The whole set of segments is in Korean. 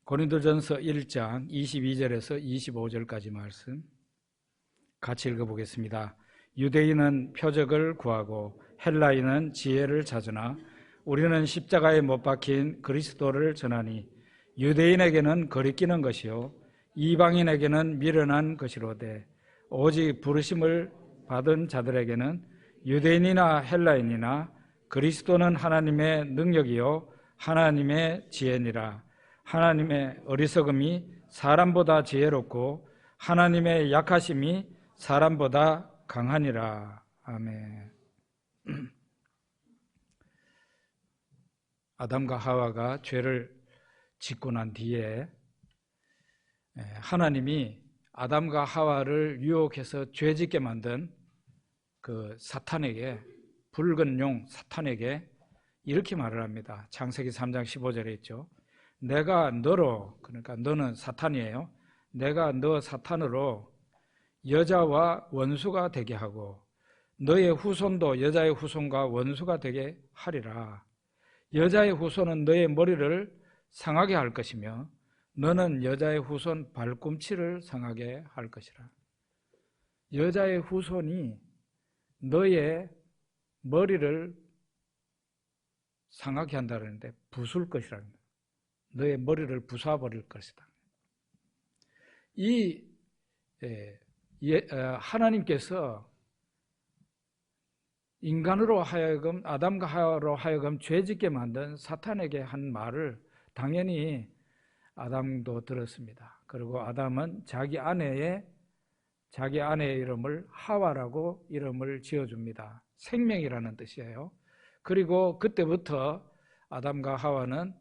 고린도전서 1장 22절에서 25절까지 말씀 같이 읽어보겠습니다. 유대인은 표적을 구하고 헬라인은 지혜를 찾으나 우리는 십자가에 못 박힌 그리스도를 전하니 유대인에게는 거리끼는 것이요 이방인에게는 미련한 것이로되 오직 부르심을 받은 자들에게는 유대인이나 헬라인이나 그리스도는 하나님의 능력이요 하나님의 지혜니라. 하나님의 어리석음이 사람보다 지혜롭고 하나님의 약하심이 사람보다 강하니라. 아멘. 아담과 하와가 죄를 짓고 난 뒤에 하나님이 아담과 하와를 유혹해서 죄짓게 만든 그 사탄에게, 붉은 용 사탄에게 이렇게 말을 합니다. 창세기 3장 15절에 있죠. 내가 너로, 그러니까 너는 사탄이에요. 내가 너 사탄으로 여자와 원수가 되게 하고 너의 후손도 여자의 후손과 원수가 되게 하리라. 여자의 후손은 너의 머리를 상하게 할 것이며 너는 여자의 후손 발꿈치를 상하게 할 것이라. 여자의 후손이 너의 머리를 상하게 한다는데 부술 것이라는 거예요. 너의 머리를 부숴버릴 것이다. 하나님께서 인간으로 하여금, 아담과 하와로 하여금 죄짓게 만든 사탄에게 한 말을 당연히 아담도 들었습니다. 그리고 아담은 자기 아내의 이름을 하와라고 이름을 지어줍니다. 생명이라는 뜻이에요. 그리고 그때부터 아담과 하와는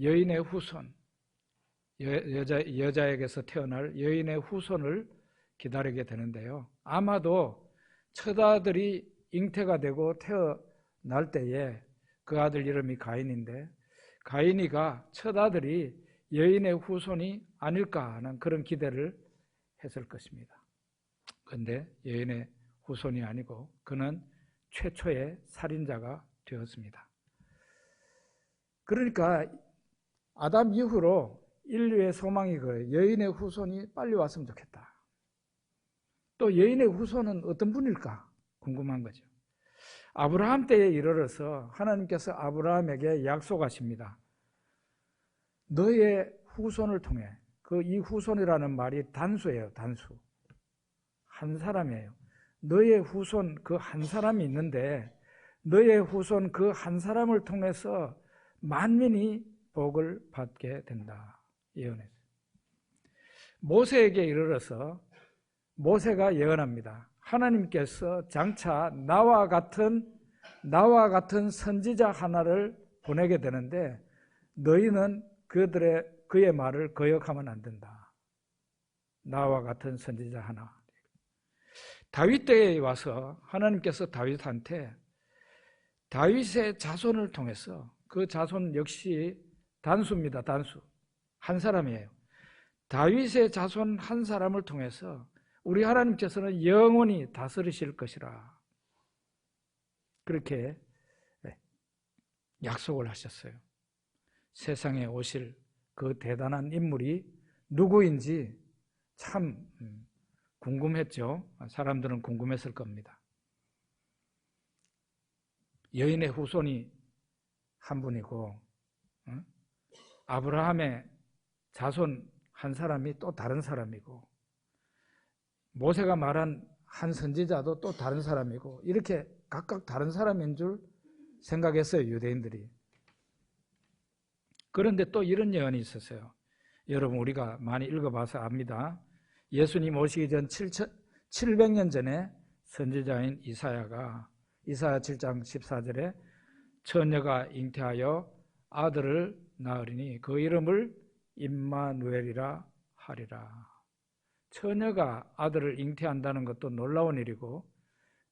여인의 후손, 여자에게서 태어날 여인의 후손을 기다리게 되는데요. 아마도 첫 아들이 잉태가 되고 태어날 때에 그 아들 이름이 가인인데 가인이가 첫 아들이 여인의 후손이 아닐까 하는 그런 기대를 했을 것입니다. 그런데 여인의 후손이 아니고 그는 최초의 살인자가 되었습니다. 그러니까 아담 이후로 인류의 소망이 그래요. 여인의 후손이 빨리 왔으면 좋겠다. 또 여인의 후손은 어떤 분일까 궁금한 거죠. 아브라함 때에 이르러서 하나님께서 아브라함에게 약속하십니다. 너의 후손을 통해, 이 후손이라는 말이 단수예요. 단수. 한 사람이에요. 너의 후손 그 한 사람이 있는데 너의 후손 그 한 사람을 통해서 만민이 복을 받게 된다. 예언했어요. 모세에게 이르러서 모세가 예언합니다. 하나님께서 장차 나와 같은 선지자 하나를 보내게 되는데 너희는 그의 말을 거역하면 안 된다. 나와 같은 선지자 하나. 다윗 때에 와서 하나님께서 다윗한테 다윗의 자손을 통해서, 그 자손 역시 단수입니다. 단수. 한 사람이에요. 다윗의 자손 한 사람을 통해서 우리 하나님께서는 영원히 다스리실 것이라. 그렇게 약속을 하셨어요. 세상에 오실 그 대단한 인물이 누구인지 참 궁금했죠. 사람들은 궁금했을 겁니다. 여인의 후손이 한 분이고 아브라함의 자손 한 사람이 또 다른 사람이고 모세가 말한 한 선지자도 또 다른 사람이고 이렇게 각각 다른 사람인 줄 생각했어요. 유대인들이. 그런데 또 이런 예언이 있었어요. 여러분 우리가 많이 읽어봐서 압니다. 예수님 오시기 전 700년 전에 선지자인 이사야가 이사야 7장 14절에 처녀가 잉태하여 아들을 낳으리니 그 이름을 임마누엘이라 하리라. 처녀가 아들을 잉태한다는 것도 놀라운 일이고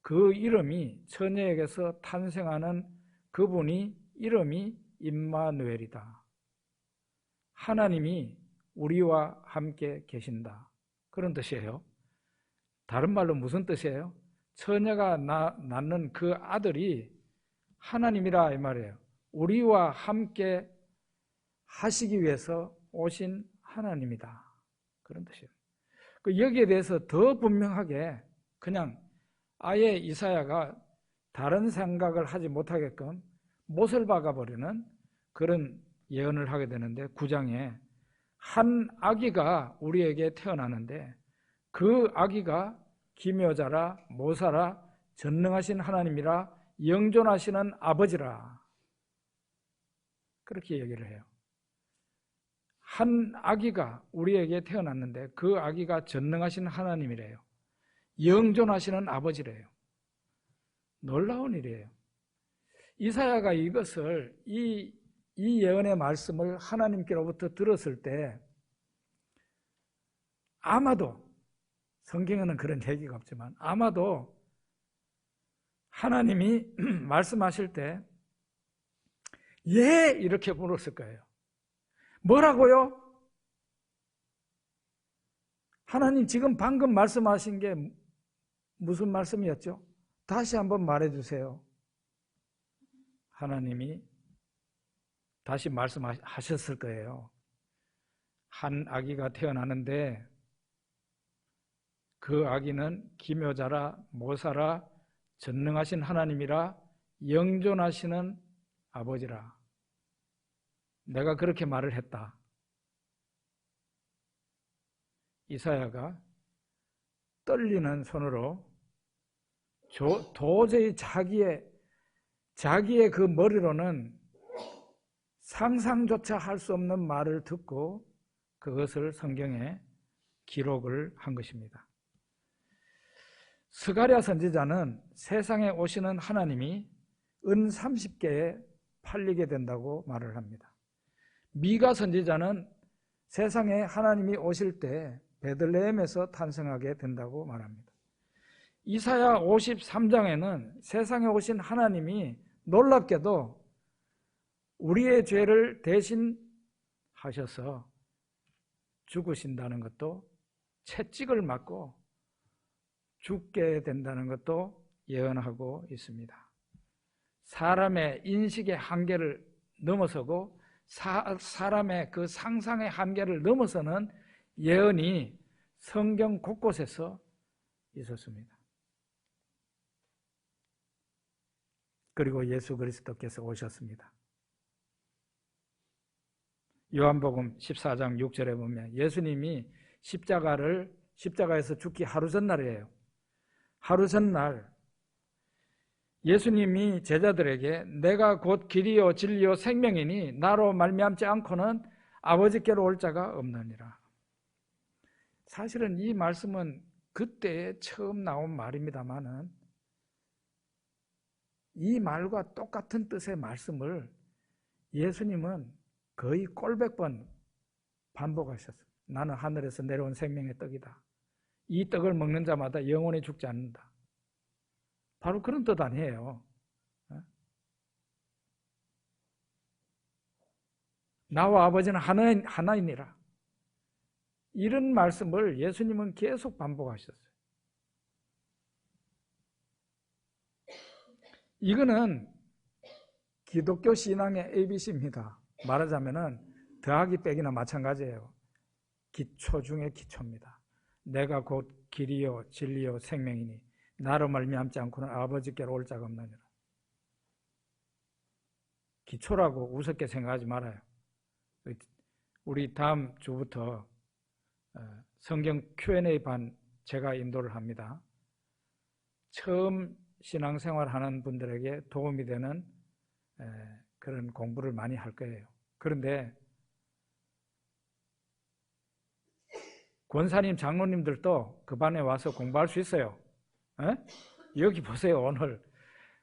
그 이름이 처녀에게서 탄생하는 그분이 이름이 임마누엘이다. 하나님이 우리와 함께 계신다. 그런 뜻이에요. 다른 말로 무슨 뜻이에요? 처녀가 낳는 그 아들이 하나님이라 이 말이에요. 우리와 함께 하시기 위해서 오신 하나님이다. 그런 뜻이에요. 여기에 대해서 더 분명하게 그냥 아예 이사야가 다른 생각을 하지 못하게끔 못을 박아버리는 그런 예언을 하게 되는데 9장에 한 아기가 우리에게 태어나는데 그 아기가 기묘자라 모사라 전능하신 하나님이라 영존하시는 아버지라 그렇게 얘기를 해요. 한 아기가 우리에게 태어났는데 그 아기가 전능하신 하나님이래요. 영존하시는 아버지래요. 놀라운 일이에요. 이사야가 이것을 이 예언의 말씀을 하나님께로부터 들었을 때 아마도 성경에는 그런 얘기가 없지만 아마도 하나님이 말씀하실 때 예! 이렇게 물었을 거예요. 뭐라고요? 하나님 지금 방금 말씀하신 게 무슨 말씀이었죠? 다시 한번 말해주세요. 하나님이 다시 말씀하셨을 거예요. 한 아기가 태어나는데 그 아기는 기묘자라 모사라 전능하신 하나님이라 영존하시는 아버지라. 내가 그렇게 말을 했다. 이사야가 떨리는 손으로 도저히 자기의 그 머리로는 상상조차 할 수 없는 말을 듣고 그것을 성경에 기록을 한 것입니다. 스가랴 선지자는 세상에 오시는 하나님이 은 30개에 팔리게 된다고 말을 합니다. 미가 선지자는 세상에 하나님이 오실 때 베들레헴에서 탄생하게 된다고 말합니다. 이사야 53장에는 세상에 오신 하나님이 놀랍게도 우리의 죄를 대신 하셔서 죽으신다는 것도 채찍을 맞고 죽게 된다는 것도 예언하고 있습니다. 사람의 인식의 한계를 넘어서고 사람의 그 상상의 한계를 넘어서는 예언이 성경 곳곳에서 있었습니다. 그리고 예수 그리스도께서 오셨습니다. 요한복음 14장 6절에 보면 예수님이 십자가에서 죽기 하루 전날이에요. 하루 전날 예수님이 제자들에게 내가 곧 길이요 진리요 생명이니 나로 말미암지 않고는 아버지께로 올 자가 없느니라. 사실은 이 말씀은 그때 처음 나온 말입니다마는 이 말과 똑같은 뜻의 말씀을 예수님은 거의 꼴백 번 반복하셨어요. 나는 하늘에서 내려온 생명의 떡이다. 이 떡을 먹는 자마다 영원히 죽지 않는다. 바로 그런 뜻 아니에요. 나와 아버지는 하나이니라. 이런 말씀을 예수님은 계속 반복하셨어요. 이거는 기독교 신앙의 ABC입니다. 말하자면은 더하기 빼기나 마찬가지예요. 기초 중에 기초입니다. 내가 곧 길이요 진리요 생명이니 나로 말미암지 않고는 아버지께로 올 자가 없느니라. 기초라고 우습게 생각하지 말아요. 우리 다음 주부터 성경 Q&A 반 제가 인도를 합니다. 처음 신앙생활 하는 분들에게 도움이 되는 그런 공부를 많이 할 거예요. 그런데 권사님, 장로님들도 그 반에 와서 공부할 수 있어요. 여기 보세요. 오늘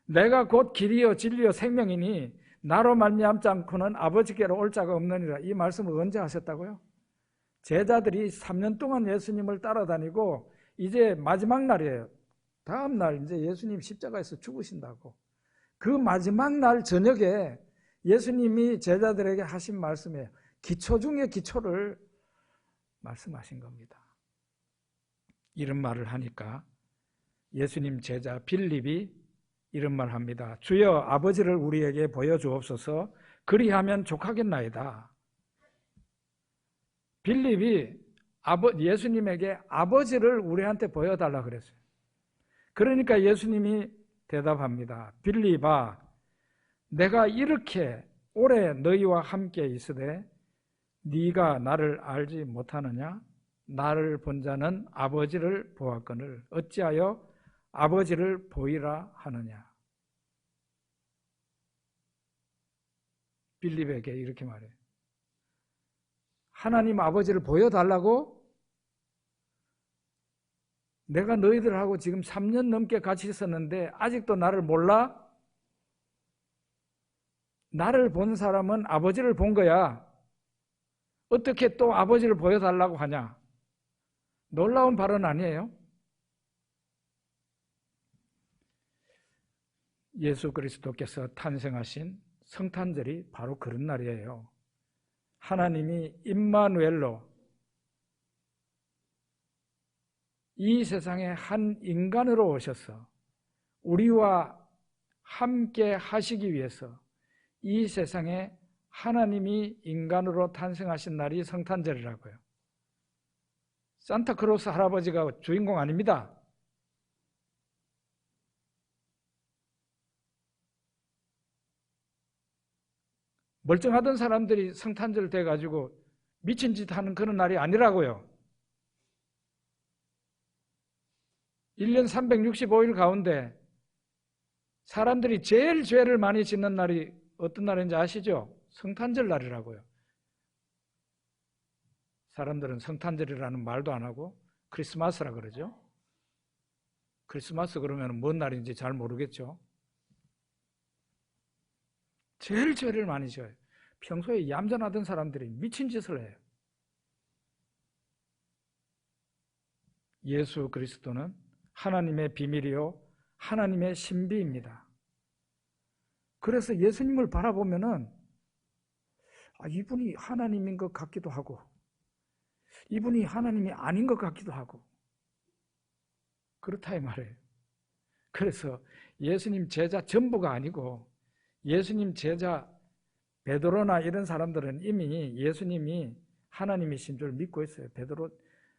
내가 곧 길이요 진리요 생명이니 나로 말미암지 않고는 아버지께로 올 자가 없느니라. 이 말씀을 언제 하셨다고요? 제자들이 3년 동안 예수님을 따라다니고 이제 마지막 날이에요. 다음 날 이제 예수님 십자가에서 죽으신다고. 그 마지막 날 저녁에 예수님이 제자들에게 하신 말씀에 기초 중에 기초를 말씀하신 겁니다. 이런 말을 하니까 예수님 제자 빌립이 이런 말 합니다. 주여 아버지를 우리에게 보여주옵소서. 그리하면 족하겠나이다. 빌립이 예수님에게 아버지를 우리한테 보여달라 그랬어요. 그러니까 예수님이 대답합니다. 빌립아, 내가 이렇게 오래 너희와 함께 있으되 네가 나를 알지 못하느냐? 나를 본 자는 아버지를 보았거늘 어찌하여 아버지를 보이라 하느냐? 빌립에게 이렇게 말해요. 하나님 아버지를 보여달라고? 내가 너희들하고 지금 3년 넘게 같이 있었는데 아직도 나를 몰라? 나를 본 사람은 아버지를 본 거야. 어떻게 또 아버지를 보여달라고 하냐? 놀라운 발언 아니에요? 예수 그리스도께서 탄생하신 성탄절이 바로 그런 날이에요. 하나님이 임마누엘로 이 세상에 한 인간으로 오셔서 우리와 함께 하시기 위해서 이 세상에 하나님이 인간으로 탄생하신 날이 성탄절이라고요. 산타크로스 할아버지가 주인공 아닙니다. 멀쩡하던 사람들이 성탄절 돼가지고 미친 짓 하는 그런 날이 아니라고요. 1년 365일 가운데 사람들이 제일 죄를 많이 짓는 날이 어떤 날인지 아시죠? 성탄절 날이라고요. 사람들은 성탄절이라는 말도 안 하고 크리스마스라 그러죠. 크리스마스 그러면 뭔 날인지 잘 모르겠죠. 제일 죄를 많이 져요. 평소에 얌전하던 사람들이 미친 짓을 해요. 예수 그리스도는 하나님의 비밀이요 하나님의 신비입니다. 그래서 예수님을 바라보면은 이분이 하나님인 것 같기도 하고 이분이 하나님이 아닌 것 같기도 하고 그렇다 이 말이에요. 그래서 예수님 제자 전부가 아니고 예수님 제자 베드로나 이런 사람들은 이미 예수님이 하나님이신 줄 믿고 있어요. 베드로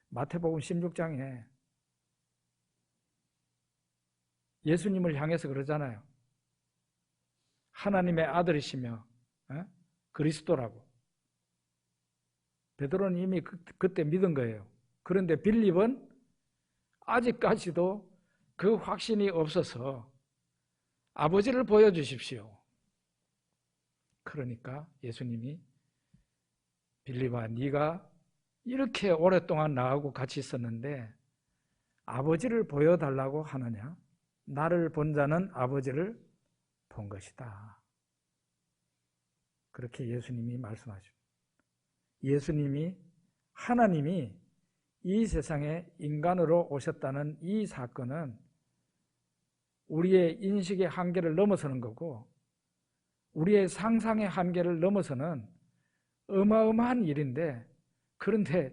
마태복음 16장에 예수님을 향해서 그러잖아요. 하나님의 아들이시며 그리스도라고. 베드로는 이미 그때 믿은 거예요. 그런데 빌립은 아직까지도 그 확신이 없어서 아버지를 보여주십시오. 그러니까 예수님이 빌립아, 네가 이렇게 오랫동안 나하고 같이 있었는데 아버지를 보여달라고 하느냐? 나를 본 자는 아버지를 본 것이다. 그렇게 예수님이 말씀하십니다. 예수님이 하나님이 이 세상에 인간으로 오셨다는 이 사건은 우리의 인식의 한계를 넘어서는 거고 우리의 상상의 한계를 넘어서는 어마어마한 일인데 그런데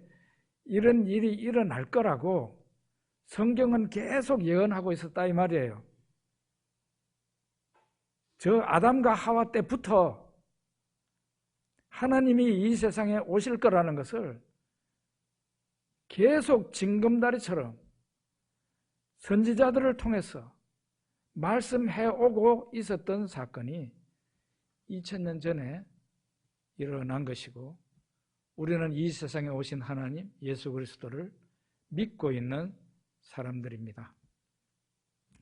이런 일이 일어날 거라고 성경은 계속 예언하고 있었다 이 말이에요. 저 아담과 하와 때부터 하나님이 이 세상에 오실 거라는 것을 계속 징검다리처럼 선지자들을 통해서 말씀해 오고 있었던 사건이 2000년 전에 일어난 것이고 우리는 이 세상에 오신 하나님 예수 그리스도를 믿고 있는 사람들입니다.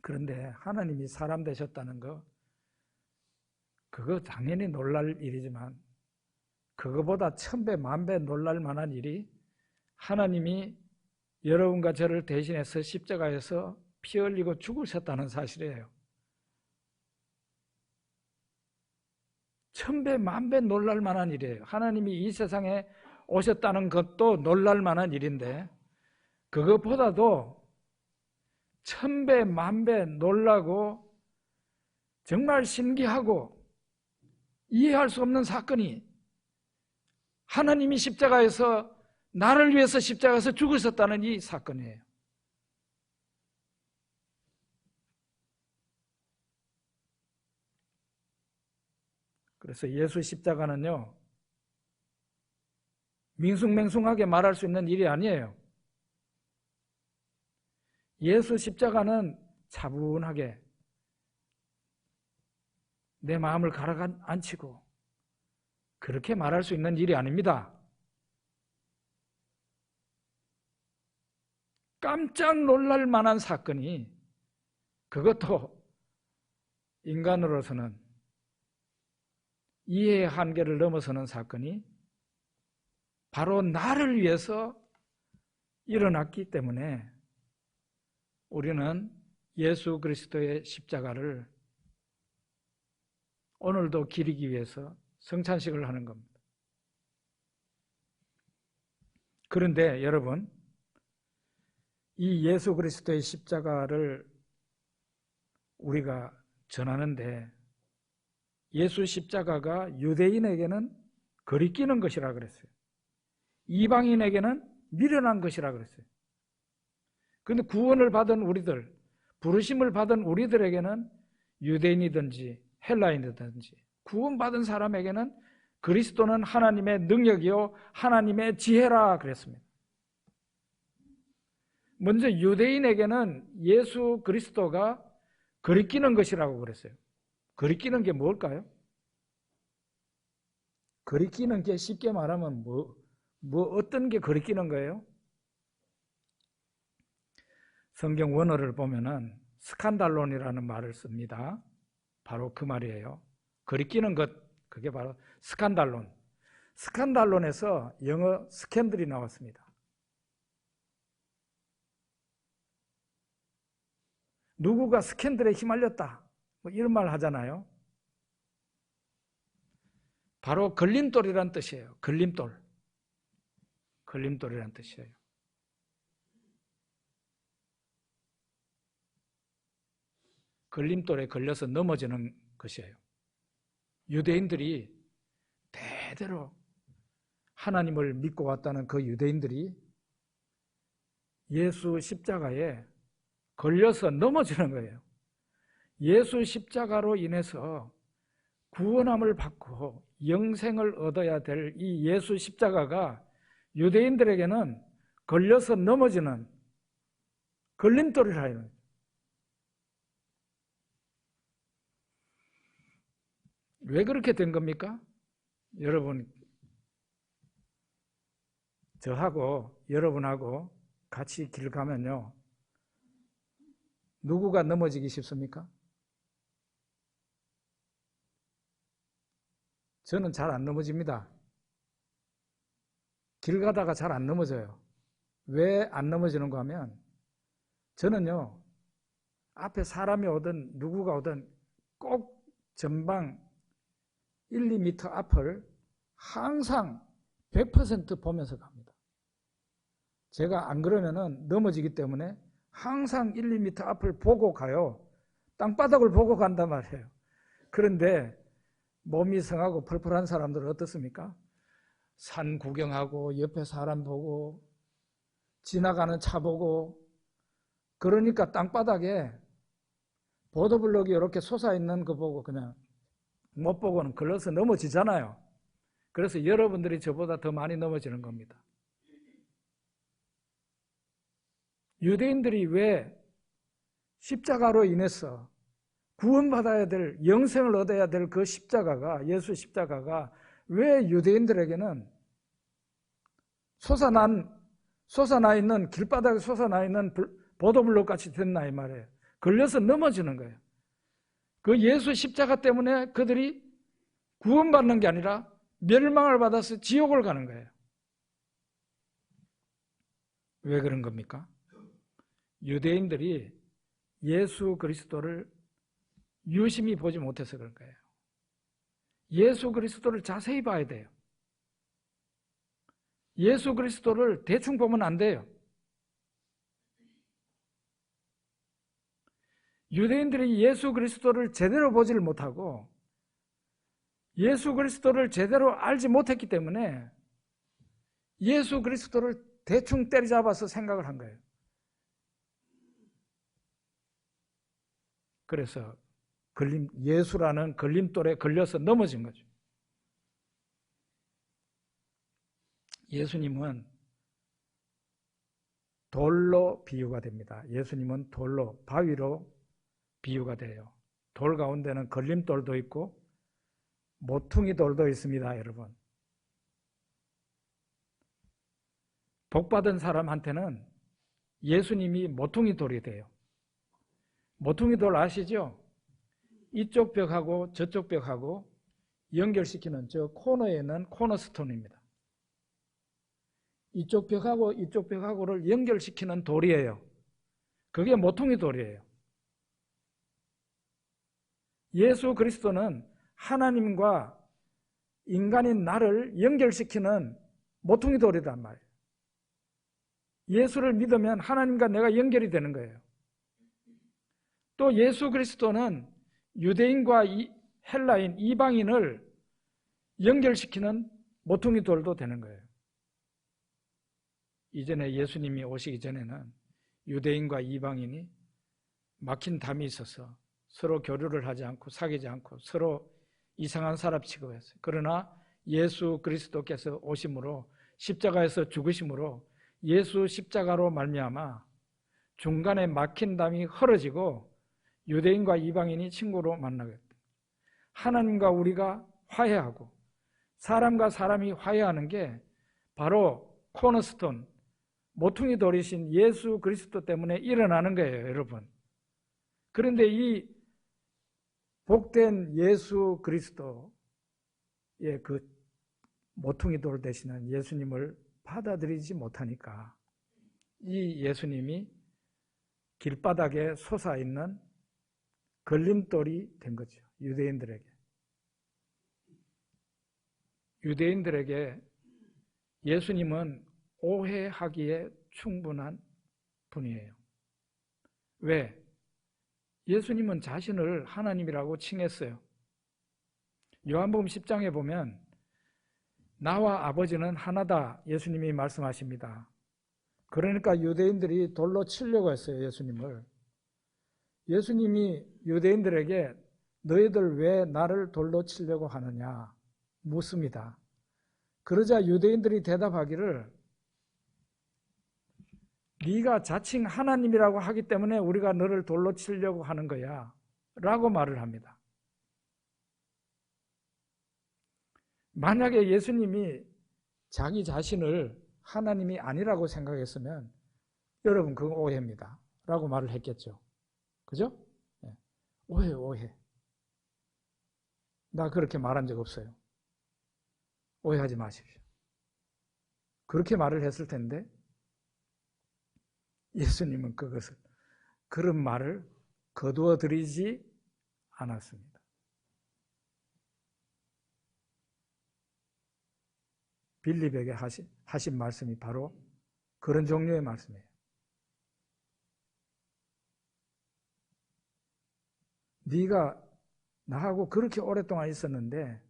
그런데 하나님이 사람 되셨다는 거 그거 당연히 놀랄 일이지만 그거보다 1000배 만배 놀랄 만한 일이 하나님이 여러분과 저를 대신해서 십자가에서 피 흘리고 죽으셨다는 사실이에요. 1000배 만배 놀랄 만한 일이에요. 하나님이 이 세상에 오셨다는 것도 놀랄 만한 일인데 그것보다도 1000배 만배 놀라고 정말 신기하고 이해할 수 없는 사건이 하나님이 십자가에서 나를 위해서 십자가에서 죽으셨다는 이 사건이에요. 그래서 예수 십자가는요 밍숭맹숭하게 말할 수 있는 일이 아니에요. 예수 십자가는 차분하게 내 마음을 가라앉히고 그렇게 말할 수 있는 일이 아닙니다. 깜짝 놀랄 만한 사건이, 그것도 인간으로서는 이해의 한계를 넘어서는 사건이 바로 나를 위해서 일어났기 때문에 우리는 예수 그리스도의 십자가를 오늘도 기리기 위해서 성찬식을 하는 겁니다. 그런데 여러분, 이 예수 그리스도의 십자가를 우리가 전하는데 예수 십자가가 유대인에게는 거리끼는 것이라 그랬어요. 이방인에게는 미련한 것이라 그랬어요. 그런데 구원을 받은 우리들, 부르심을 받은 우리들에게는 유대인이든지 헬라인이든지 구원받은 사람에게는 그리스도는 하나님의 능력이요 하나님의 지혜라 그랬습니다. 먼저 유대인에게는 예수 그리스도가 거리끼는 것이라고 그랬어요. 거리끼는 게 뭘까요? 거리끼는 게 쉽게 말하면 어떤 게 거리끼는 거예요? 성경 원어를 보면은 스칸달론이라는 말을 씁니다. 바로 그 말이에요. 거리끼는 것, 그게 바로 스칸달론. 스칸달론에서 영어 스캔들이 나왔습니다. 누구가 스캔들에 휘말렸다, 뭐 이런 말 하잖아요. 바로 걸림돌이란 뜻이에요. 걸림돌. 걸림돌이란 뜻이에요. 걸림돌에 걸려서 넘어지는 것이에요. 유대인들이 대대로 하나님을 믿고 왔다는 그 유대인들이 예수 십자가에 걸려서 넘어지는 거예요. 예수 십자가로 인해서 구원함을 받고 영생을 얻어야 될 이 예수 십자가가 유대인들에게는 걸려서 넘어지는 걸림돌이라 해요. 왜 그렇게 된 겁니까? 여러분, 저하고 여러분하고 같이 길 가면요, 누구가 넘어지기 쉽습니까? 저는 잘 안 넘어집니다. 길 가다가 잘 안 넘어져요. 왜 안 넘어지는가 하면 저는요, 앞에 사람이 오든 누구가 오든 꼭 전방 1, 2m 앞을 항상 100% 보면서 갑니다. 제가 안 그러면은 넘어지기 때문에 항상 1, 2m 앞을 보고 가요. 땅바닥을 보고 간단 말이에요. 그런데 몸이 성하고 펄펄한 사람들은 어떻습니까? 산 구경하고 옆에 사람 보고 지나가는 차 보고, 그러니까 땅바닥에 보도블록이 이렇게 솟아있는 거 보고 그냥 못 보고는 걸려서 넘어지잖아요. 그래서 여러분들이 저보다 더 많이 넘어지는 겁니다. 유대인들이 왜 십자가로 인해서 구원받아야 될, 영생을 얻어야 될 그 십자가가, 예수 십자가가 왜 유대인들에게는 솟아나 있는, 길바닥에 솟아나 있는 보도블록 같이 됐나 이 말이에요. 걸려서 넘어지는 거예요. 그 예수 십자가 때문에 그들이 구원받는 게 아니라 멸망을 받아서 지옥을 가는 거예요. 왜 그런 겁니까? 유대인들이 예수 그리스도를 유심히 보지 못해서 그런 거예요. 예수 그리스도를 자세히 봐야 돼요. 예수 그리스도를 대충 보면 안 돼요. 유대인들이 예수 그리스도를 제대로 보지를 못하고 예수 그리스도를 제대로 알지 못했기 때문에 예수 그리스도를 대충 때려잡아서 생각을 한 거예요. 그래서 예수라는 걸림돌에 걸려서 넘어진 거죠. 예수님은 돌로 비유가 됩니다. 예수님은 돌로, 바위로 비유가 돼요. 돌 가운데는 걸림돌도 있고 모퉁이 돌도 있습니다, 여러분. 복받은 사람한테는 예수님이 모퉁이 돌이 돼요. 모퉁이 돌 아시죠? 이쪽 벽하고 저쪽 벽하고 연결시키는 저 코너에 있는 코너스톤입니다. 이쪽 벽하고 이쪽 벽하고를 연결시키는 돌이에요. 그게 모퉁이 돌이에요. 예수 그리스도는 하나님과 인간인 나를 연결시키는 모퉁이 돌이란 말이에요. 예수를 믿으면 하나님과 내가 연결이 되는 거예요. 또 예수 그리스도는 유대인과 헬라인, 이방인을 연결시키는 모퉁이 돌도 되는 거예요. 이전에 예수님이 오시기 전에는 유대인과 이방인이 막힌 담이 있어서 서로 교류를 하지 않고 사귀지 않고 서로 이상한 사람 취급했어요. 그러나 예수 그리스도께서 오심으로 십자가에서 죽으심으로 예수 십자가로 말미암아 중간에 막힌 담이 헐어지고 유대인과 이방인이 친구로 만나게 됩니다. 하나님과 우리가 화해하고 사람과 사람이 화해하는 게 바로 코너스톤, 모퉁이 돌이신 예수 그리스도 때문에 일어나는 거예요, 여러분. 그런데 이 복된 예수 그리스도의 그 모퉁이 돌 되시는 예수님을 받아들이지 못하니까 이 예수님이 길바닥에 솟아있는 걸림돌이 된 거죠. 유대인들에게 예수님은 오해하기에 충분한 분이에요. 왜? 예수님은 자신을 하나님이라고 칭했어요. 요한복음 10장에 보면 나와 아버지는 하나다 예수님이 말씀하십니다. 그러니까 유대인들이 돌로 치려고 했어요, 예수님을. 예수님이 유대인들에게 너희들 왜 나를 돌로 치려고 하느냐 묻습니다. 그러자 유대인들이 대답하기를 네가 자칭 하나님이라고 하기 때문에 우리가 너를 돌로 치려고 하는 거야 라고 말을 합니다. 만약에 예수님이 자기 자신을 하나님이 아니라고 생각했으면 여러분 그건 오해입니다 라고 말을 했겠죠. 그죠? 네. 오해. 나 그렇게 말한 적 없어요. 오해하지 마십시오. 그렇게 말을 했을 텐데 예수님은 그런 말을 거두어 드리지 않았습니다. 빌립에게 하신 말씀이 바로 그런 종류의 말씀이에요. 네가 나하고 그렇게 오랫동안 있었는데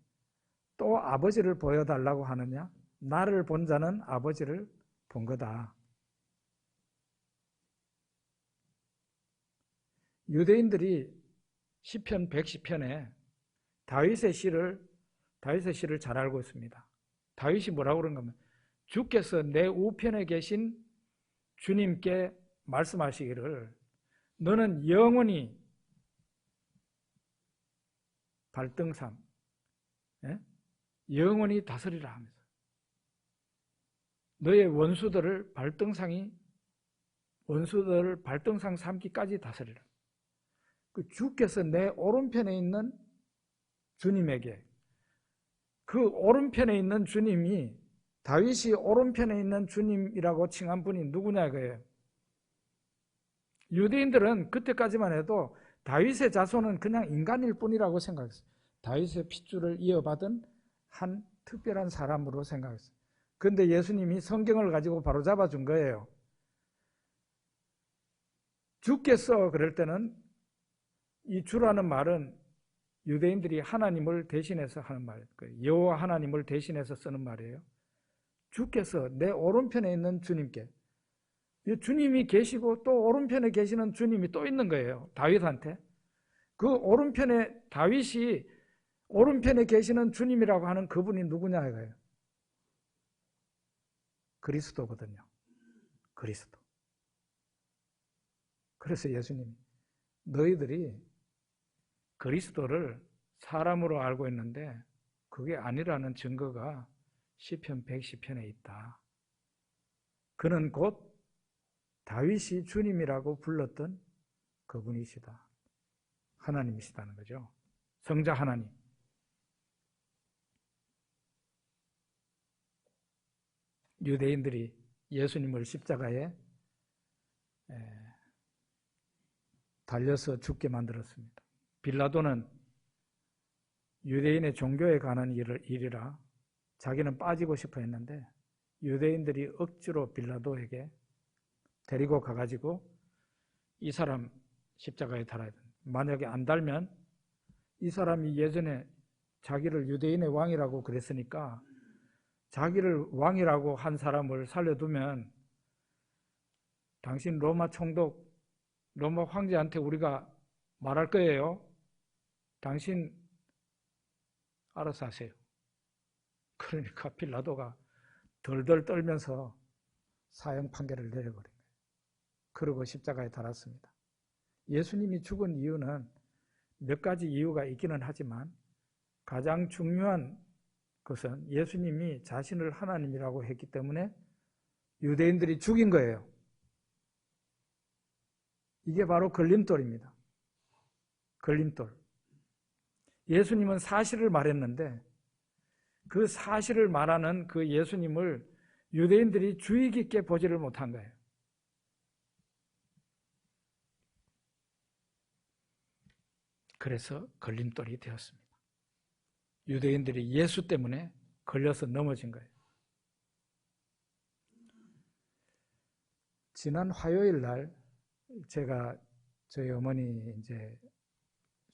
또 아버지를 보여달라고 하느냐? 나를 본 자는 아버지를 본 거다. 유대인들이 시편 110편에 다윗의 시를 잘 알고 있습니다. 다윗이 뭐라고 그런가 하면 주께서 내 우편에 계신 주님께 말씀하시기를 너는 영원히 발등상 영원히 다스리라 하면서 너의 원수들을 발등상 삼기까지 다스리라. 그 주께서 내 오른편에 있는 주님에게 그 오른편에 있는 주님이 다윗이 오른편에 있는 주님이라고 칭한 분이 누구냐 이거예요. 유대인들은 그때까지만 해도 다윗의 자손은 그냥 인간일 뿐이라고 생각했어요. 다윗의 핏줄을 이어받은 한 특별한 사람으로 생각했어요. 그런데 예수님이 성경을 가지고 바로 잡아준 거예요. 주께서 그럴 때는 이 주라는 말은 유대인들이 하나님을 대신해서 하는 말이에요. 여호와 하나님을 대신해서 쓰는 말이에요. 주께서 내 오른편에 있는 주님께 주님이 계시고 또 오른편에 계시는 주님이 또 있는 거예요. 다윗한테. 그 오른편에 다윗이 오른편에 계시는 주님이라고 하는 그분이 누구냐 이거예요. 그리스도거든요. 그리스도. 그래서 예수님이 너희들이 그리스도를 사람으로 알고 있는데 그게 아니라는 증거가 시편 110편에 있다. 그는 곧 다윗이 주님이라고 불렀던 그분이시다. 하나님이시다는 거죠. 성자 하나님. 유대인들이 예수님을 십자가에 달려서 죽게 만들었습니다. 빌라도는 유대인의 종교에 관한 일이라 자기는 빠지고 싶어 했는데 유대인들이 억지로 빌라도에게 데리고 가가지고 이 사람 십자가에 달아야 된다. 만약에 안 달면 이 사람이 예전에 자기를 유대인의 왕이라고 그랬으니까 자기를 왕이라고 한 사람을 살려두면 당신 로마 총독, 로마 황제한테 우리가 말할 거예요. 당신 알아서 하세요. 그러니까 빌라도가 덜덜 떨면서 사형 판결을 내려버린 거예요. 그러고 십자가에 달았습니다. 예수님이 죽은 이유는 몇 가지 이유가 있기는 하지만 가장 중요한 것은 예수님이 자신을 하나님이라고 했기 때문에 유대인들이 죽인 거예요. 이게 바로 걸림돌입니다. 걸림돌. 예수님은 사실을 말했는데 그 사실을 말하는 그 예수님을 유대인들이 주의 깊게 보지를 못한 거예요. 그래서 걸림돌이 되었습니다. 유대인들이 예수 때문에 걸려서 넘어진 거예요. 지난 화요일 날 제가 저희 어머니 이제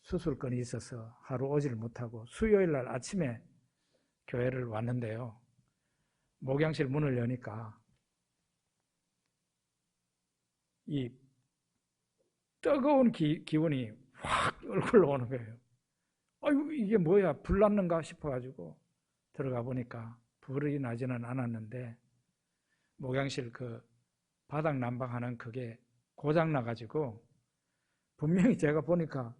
수술건이 있어서 하루 오지를 못하고 수요일 날 아침에 교회를 왔는데요. 목양실 문을 여니까 이 뜨거운 기운이 확 얼굴로 오는 거예요. 아유, 이게 뭐야? 불 났는가 싶어가지고 들어가 보니까 불이 나지는 않았는데 목양실 그 바닥 난방하는 그게 고장 나가지고 분명히 제가 보니까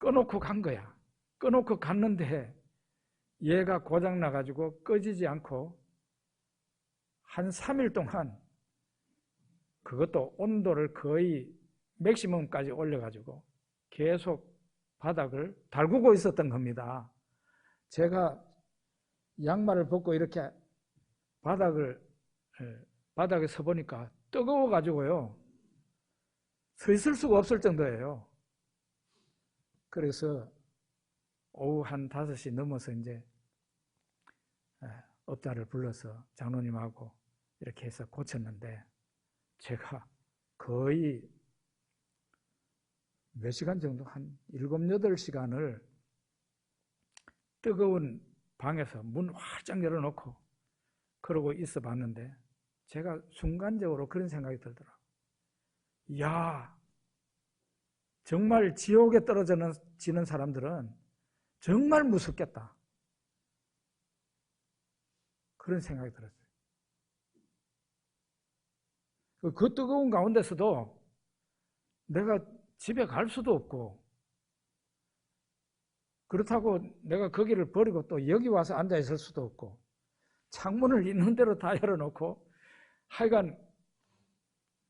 꺼놓고 간 거야. 꺼놓고 갔는데 얘가 고장 나가지고 꺼지지 않고 한 3일 동안 그것도 온도를 거의 맥시멈까지 올려가지고 계속 바닥을 달구고 있었던 겁니다. 제가 양말을 벗고 이렇게 바닥에 서 보니까 뜨거워가지고요. 서 있을 수가 없을 정도예요. 그래서 오후 한 5시 넘어서 이제 업자를 불러서 장로님하고 이렇게 해서 고쳤는데 제가 거의 몇 시간 정도 한 7, 8시간을 뜨거운 방에서 문 활짝 열어놓고 그러고 있어 봤는데 제가 순간적으로 그런 생각이 들더라고요. 야, 정말 지옥에 떨어지는 사람들은 정말 무섭겠다. 그런 생각이 들었어요. 그 뜨거운 가운데서도 내가 집에 갈 수도 없고 그렇다고 내가 거기를 버리고 또 여기 와서 앉아 있을 수도 없고 창문을 있는 대로 다 열어놓고 하여간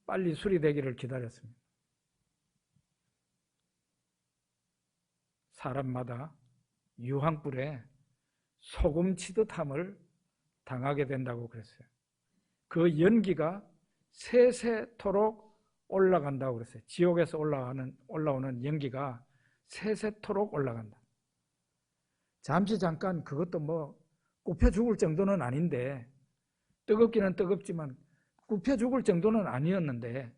빨리 수리되기를 기다렸습니다. 사람마다 유황불에 소금 치듯함을 당하게 된다고 그랬어요. 그 연기가 세세토록 올라간다고 그랬어요. 지옥에서 올라오는 연기가 세세토록 올라간다. 잠깐 그것도 뭐 굽혀 죽을 정도는 아닌데 뜨겁기는 뜨겁지만 굽혀 죽을 정도는 아니었는데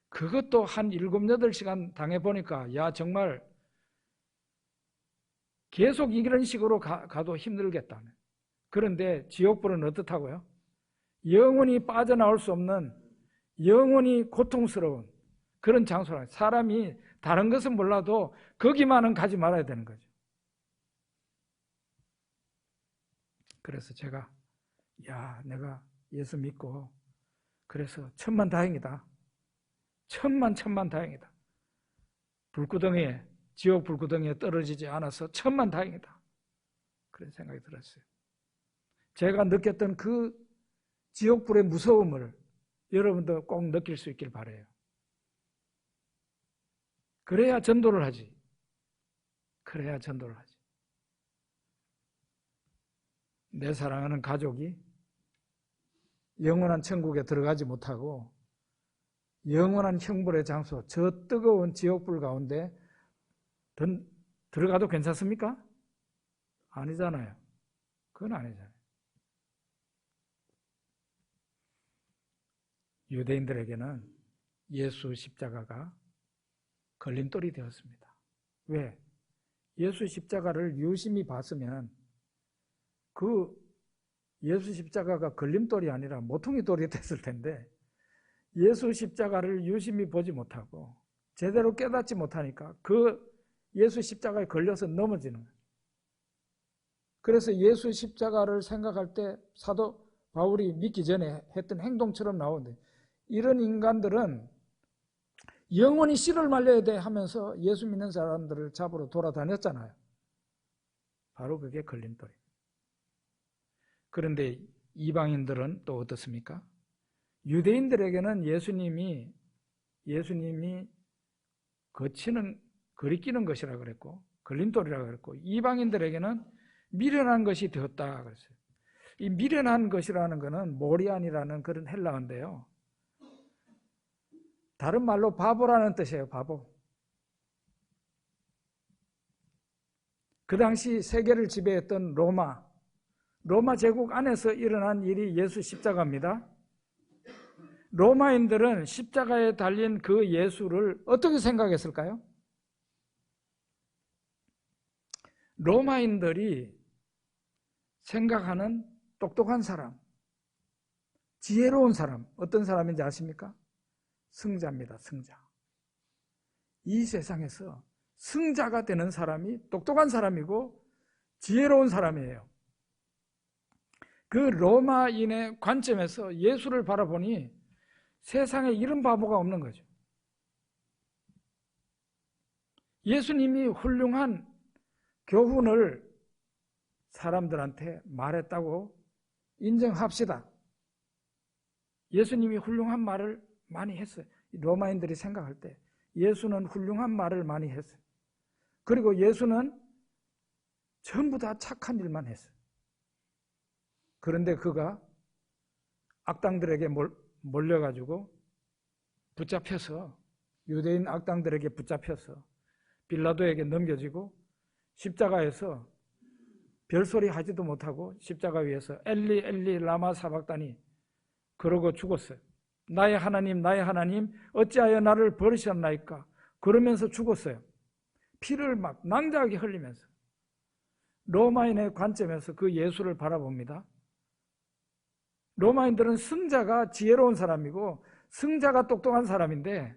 그것도 한 7, 8시간 당해보니까 야 정말 계속 이런 식으로 가도 힘들겠다. 그런데 지옥불은 어떻다고요? 영원히 빠져나올 수 없는 영원히 고통스러운 그런 장소라. 사람이 다른 것은 몰라도 거기만은 가지 말아야 되는 거죠. 그래서 제가 내가 예수 믿고. 그래서 천만다행이다. 천만다행이다. 불구덩이에, 지옥 불구덩이에 떨어지지 않아서 천만다행이다. 그런 생각이 들었어요. 제가 느꼈던 그 지옥불의 무서움을 여러분도 꼭 느낄 수 있길 바라요. 그래야 전도를 하지. 그래야 전도를 하지. 내 사랑하는 가족이 영원한 천국에 들어가지 못하고 영원한 형벌의 장소, 저 뜨거운 지옥불 가운데 들어가도 괜찮습니까? 아니잖아요. 그건 아니잖아요. 유대인들에게는 예수 십자가가 걸림돌이 되었습니다. 왜? 예수 십자가를 유심히 봤으면 그 예수 십자가가 걸림돌이 아니라 모퉁이 돌이 됐을 텐데 예수 십자가를 유심히 보지 못하고 제대로 깨닫지 못하니까 그 예수 십자가에 걸려서 넘어지는 거예요. 그래서 예수 십자가를 생각할 때 사도 바울이 믿기 전에 했던 행동처럼 나오는데 이런 인간들은 영원히 씨를 말려야 돼 하면서 예수 믿는 사람들을 잡으러 돌아다녔잖아요. 바로 그게 걸림돌입니다. 그런데 이방인들은 또 어떻습니까? 유대인들에게는 예수님이 거리끼는 것이라 그랬고 걸림돌이라 그랬고 이방인들에게는 미련한 것이 되었다 그랬어요. 이 미련한 것이라는 것은 모리안이라는 그런 헬라어인데요. 다른 말로 바보라는 뜻이에요. 바보. 그 당시 세계를 지배했던 로마 제국 안에서 일어난 일이 예수 십자가입니다. 로마인들은 십자가에 달린 그 예수를 어떻게 생각했을까요? 로마인들이 생각하는 똑똑한 사람, 지혜로운 사람, 어떤 사람인지 아십니까? 승자입니다. 승자. 이 세상에서 승자가 되는 사람이 똑똑한 사람이고 지혜로운 사람이에요. 그 로마인의 관점에서 예수를 바라보니 세상에 이런 바보가 없는 거죠. 예수님이 훌륭한 교훈을 사람들한테 말했다고 인정합시다. 예수님이 훌륭한 말을 많이 했어요. 로마인들이 생각할 때 예수는 훌륭한 말을 많이 했어요. 그리고 예수는 전부 다 착한 일만 했어요. 그런데 그가 악당들에게 몰려가지고 붙잡혀서 유대인 악당들에게 붙잡혀서 빌라도에게 넘겨지고 십자가에서 별소리 하지도 못하고 십자가 위에서 엘리 엘리 라마 사박다니 그러고 죽었어요. 나의 하나님 어찌하여 나를 버리셨나이까 그러면서 죽었어요. 피를 막 낭자하게 흘리면서. 로마인의 관점에서 그 예수를 바라봅니다. 로마인들은 승자가 지혜로운 사람이고 승자가 똑똑한 사람인데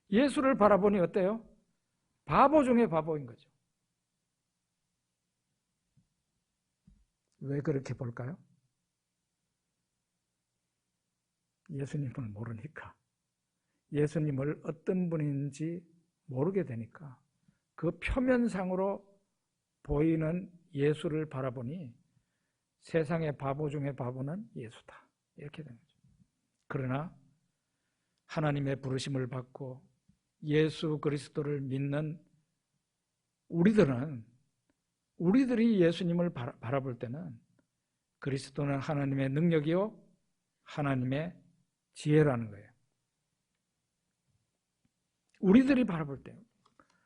예수를 바라보니 어때요? 바보 중에 바보인 거죠. 왜 그렇게 볼까요? 예수님을 모르니까. 예수님을 어떤 분인지 모르게 되니까 그 표면상으로 보이는 예수를 바라보니 세상의 바보 중에 바보는 예수다. 이렇게 된 거죠. 그러나 하나님의 부르심을 받고 예수 그리스도를 믿는 우리들이 예수님을 바라볼 때는 그리스도는 하나님의 능력이요 하나님의 지혜라는 거예요. 우리들이 바라볼 때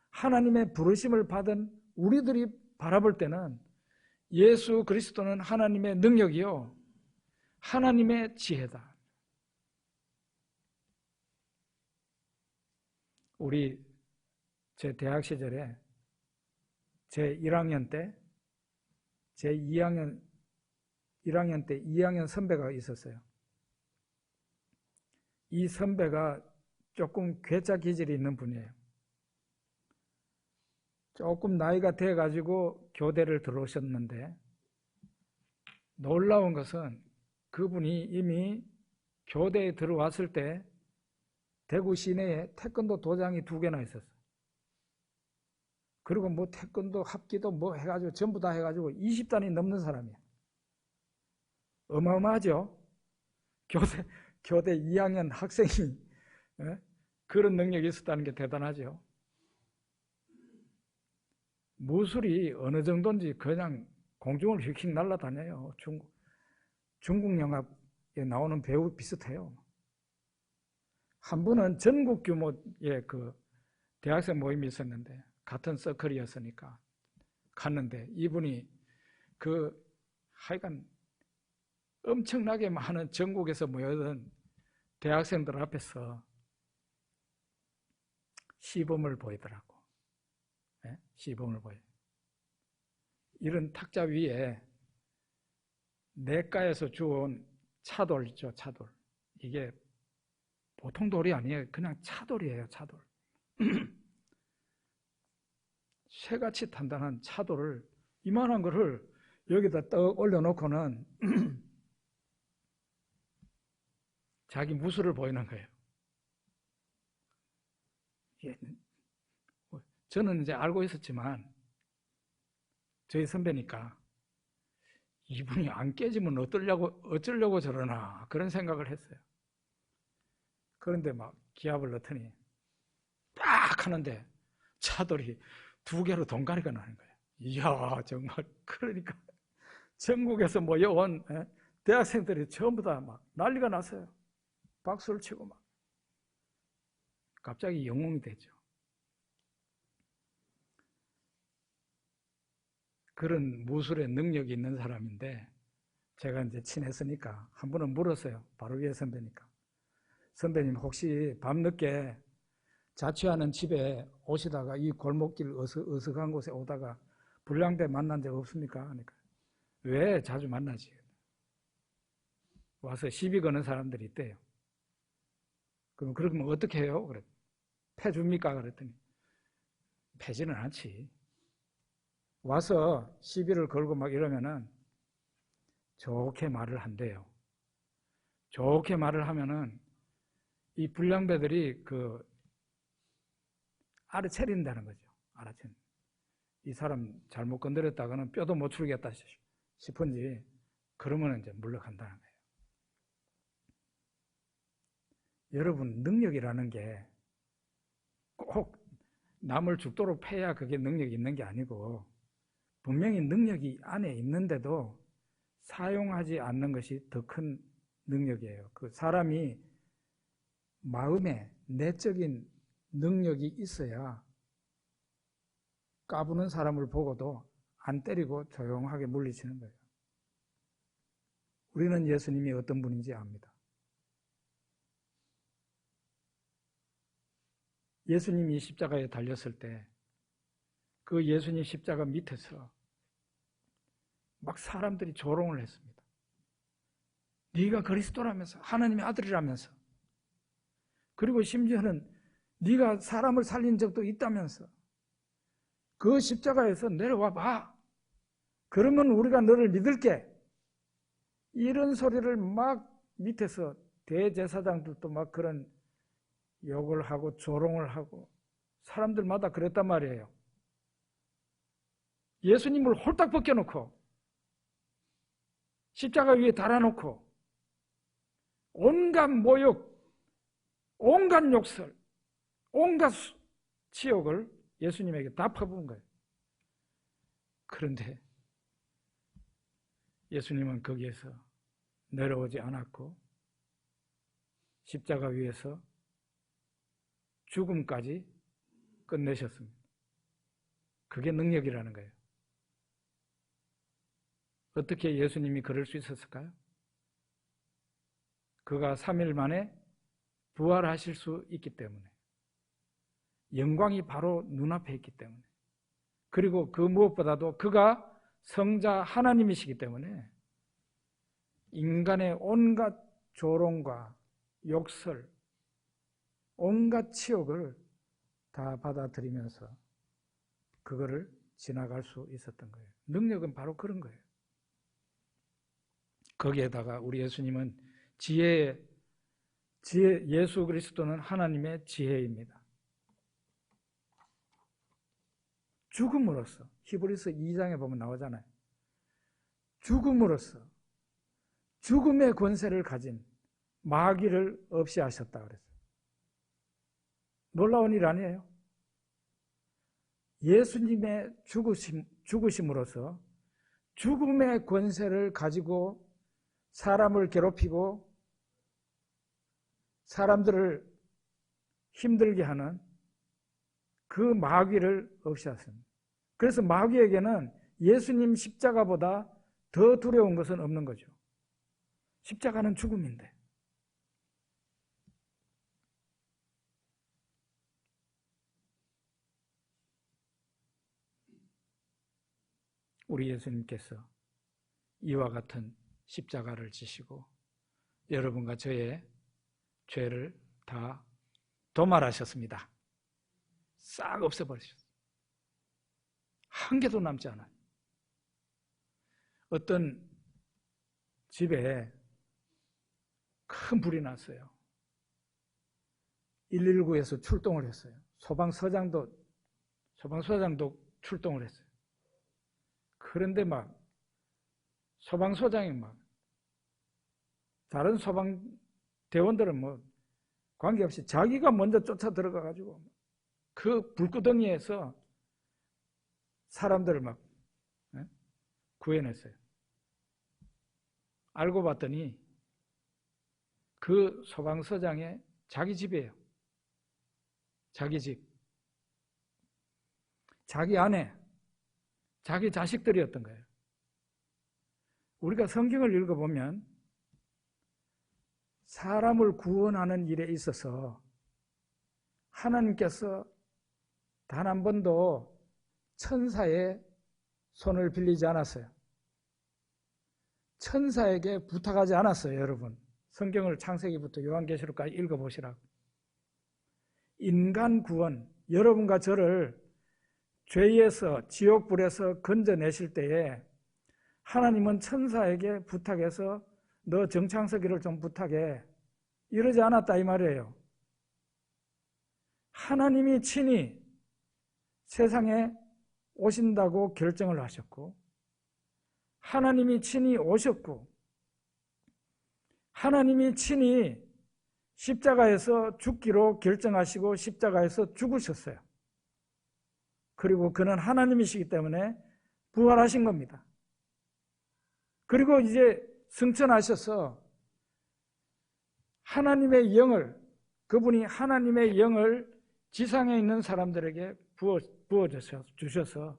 하나님의 부르심을 받은 우리들이 바라볼 때는 예수 그리스도는 하나님의 능력이요 하나님의 지혜다. 제 대학 시절에 제 1학년 때 제 1학년 때 2학년 선배가 있었어요. 이 선배가 조금 괴짜 기질이 있는 분이에요. 조금 나이가 돼가지고 교대를 들어오셨는데 놀라운 것은 그분이 이미 교대에 들어왔을 때 대구 시내에 태권도 도장이 2개나 있었어요. 그리고 뭐 태권도 합기도 뭐 해가지고 전부 다 해가지고 20단이 넘는 사람이야. 어마어마하죠? 교대 2학년 학생이 그런 능력이 있었다는 게 대단하죠. 무술이 어느 정도인지 그냥 공중을 휙휙 날아다녀요. 중국 영화에 나오는 배우 비슷해요. 한 분은 전국 규모의 그 대학생 모임이 있었는데 같은 서클이었으니까 갔는데 이분이 하여간 엄청나게 많은 전국에서 모여든 대학생들 앞에서 시범을 보이더라고. 네? 시범을 보여. 이런 탁자 위에 내과에서 주운 차돌 있죠, 차돌. 이게 보통 돌이 아니에요. 그냥 차돌이에요, 차돌. 새같이 단단한 차돌을 이만한 거를 여기다 떡 올려놓고는 자기 무술을 보이는 거예요. 저는 이제 알고 있었지만 저희 선배니까 이분이 안 깨지면 어쩌려고 저러나 그런 생각을 했어요. 그런데 막 기합을 넣더니 딱 하는데 차돌이 2개로 동가리가 나는 거예요. 이야, 정말. 그러니까 전국에서 모여온 대학생들이 전부 다 막 난리가 났어요. 박수를 치고 막. 갑자기 영웅이 되죠. 그런 무술의 능력이 있는 사람인데 제가 이제 친했으니까 한 번은 물었어요. 바로 위에 선배니까. 선배님 혹시 밤늦게 자취하는 집에 오시다가 이 골목길 어석한 곳에 오다가 불량배 만난 적 없습니까? 그러니까 왜 자주 만나지? 와서 시비 거는 사람들이 있대요. 그러면 어떻게 해요? 그래. 패줍니까? 그랬더니 패지는 않지. 와서 시비를 걸고 막 이러면은 좋게 말을 한대요. 좋게 말을 하면은 이 불량배들이 알아차린다는 거죠. 알아차린. 이 사람 잘못 건드렸다가는 뼈도 못 추르겠다 싶은지 그러면 이제 물러간다는 거예요. 여러분, 능력이라는 게 꼭 남을 죽도록 패야 그게 능력이 있는 게 아니고 분명히 능력이 안에 있는데도 사용하지 않는 것이 더 큰 능력이에요. 그 사람이 마음에 내적인 능력이 있어야 까부는 사람을 보고도 안 때리고 조용하게 물리치는 거예요. 우리는 예수님이 어떤 분인지 압니다. 예수님이 십자가에 달렸을 때 그 예수님 십자가 밑에서 막 사람들이 조롱을 했습니다. 네가 그리스도라면서, 하나님의 아들이라면서, 그리고 심지어는 네가 사람을 살린 적도 있다면서 그 십자가에서 내려와 봐. 그러면 우리가 너를 믿을게. 이런 소리를 막 밑에서 대제사장들도 막 그런 욕을 하고 조롱을 하고 사람들마다 그랬단 말이에요. 예수님을 홀딱 벗겨놓고 십자가 위에 달아놓고 온갖 모욕, 온갖 욕설, 온갖 치욕을 예수님에게 다 퍼부은 거예요. 그런데 예수님은 거기에서 내려오지 않았고 십자가 위에서 죽음까지 끝내셨습니다. 그게 능력이라는 거예요. 어떻게 예수님이 그럴 수 있었을까요? 그가 3일 만에 부활하실 수 있기 때문에, 영광이 바로 눈앞에 있기 때문에, 그리고 그 무엇보다도 그가 성자 하나님이시기 때문에 인간의 온갖 조롱과 욕설, 온갖 치욕을 다 받아들이면서 그거를 지나갈 수 있었던 거예요. 능력은 바로 그런 거예요. 거기에다가 우리 예수님은 예수 그리스도는 하나님의 지혜입니다. 죽음으로써, 히브리서 2장에 보면 나오잖아요. 죽음으로써 죽음의 권세를 가진 마귀를 없이 하셨다 그랬어요. 놀라운 일 아니에요? 예수님의 죽으심으로써 죽음의 권세를 가지고 사람을 괴롭히고 사람들을 힘들게 하는 그 마귀를 없이 하셨습니다. 그래서 마귀에게는 예수님 십자가보다 더 두려운 것은 없는 거죠. 십자가는 죽음인데. 우리 예수님께서 이와 같은 십자가를 지시고 여러분과 저의 죄를 다 도말하셨습니다. 싹 없애버리셨어요. 한 개도 남지 않아요. 어떤 집에 큰 불이 났어요. 119에서 출동을 했어요. 소방서장도 출동을 했어요. 그런데 막 소방서장이 막 다른 소방대원들은 뭐 관계없이 자기가 먼저 쫓아 들어가가지고 그 불구덩이에서 사람들을 막 구해냈어요. 알고 봤더니 그 소방서장의 자기 집이에요. 자기 집. 자기 아내, 자기 자식들이었던 거예요. 우리가 성경을 읽어보면 사람을 구원하는 일에 있어서 하나님께서 단 한 번도 천사의 손을 빌리지 않았어요. 천사에게 부탁하지 않았어요, 여러분. 성경을 창세기부터 요한계시록까지 읽어보시라고. 인간 구원, 여러분과 저를 죄에서, 지옥불에서 건져내실 때에 하나님은 천사에게 부탁해서 너 정창석이를 좀 부탁해. 이러지 않았다 이 말이에요. 하나님이 친히 세상에 오신다고 결정을 하셨고 하나님이 친히 오셨고 하나님이 친히 십자가에서 죽기로 결정하시고 십자가에서 죽으셨어요. 그리고 그는 하나님이시기 때문에 부활하신 겁니다. 그리고 이제 승천하셔서 하나님의 영을, 그분이 하나님의 영을 지상에 있는 사람들에게 부어주셔서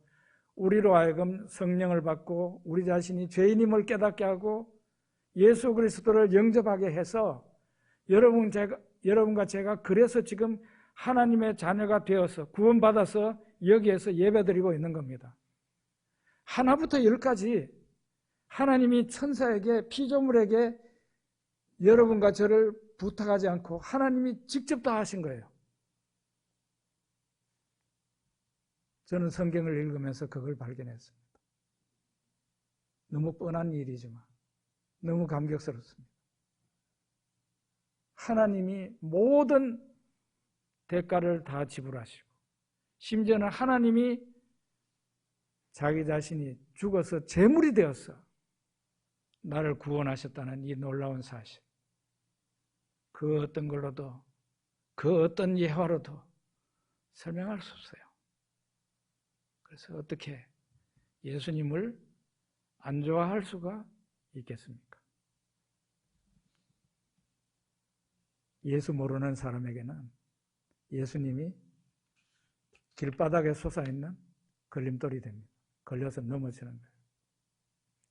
우리로 하여금 성령을 받고 우리 자신이 죄인임을 깨닫게 하고 예수 그리스도를 영접하게 해서 여러분과 제가 그래서 지금 하나님의 자녀가 되어서 구원받아서 여기에서 예배드리고 있는 겁니다. 하나부터 열까지 하나님이 천사에게 피조물에게 여러분과 저를 부탁하지 않고 하나님이 직접 다 하신 거예요. 저는 성경을 읽으면서 그걸 발견했습니다. 너무 뻔한 일이지만 너무 감격스럽습니다. 하나님이 모든 대가를 다 지불하시고 심지어는 하나님이 자기 자신이 죽어서 제물이 되어서 나를 구원하셨다는 이 놀라운 사실, 그 어떤 걸로도 그 어떤 예화로도 설명할 수 없어요. 그래서 어떻게 예수님을 안 좋아할 수가 있겠습니까? 예수 모르는 사람에게는 예수님이 길바닥에 솟아있는 걸림돌이 됩니다. 걸려서 넘어지는 거예요.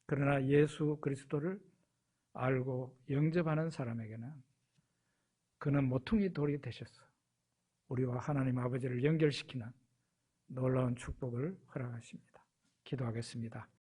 그러나 예수 그리스도를 알고 영접하는 사람에게는 그는 모퉁이 돌이 되셔서 우리와 하나님 아버지를 연결시키는 놀라운 축복을 허락하십니다. 기도하겠습니다.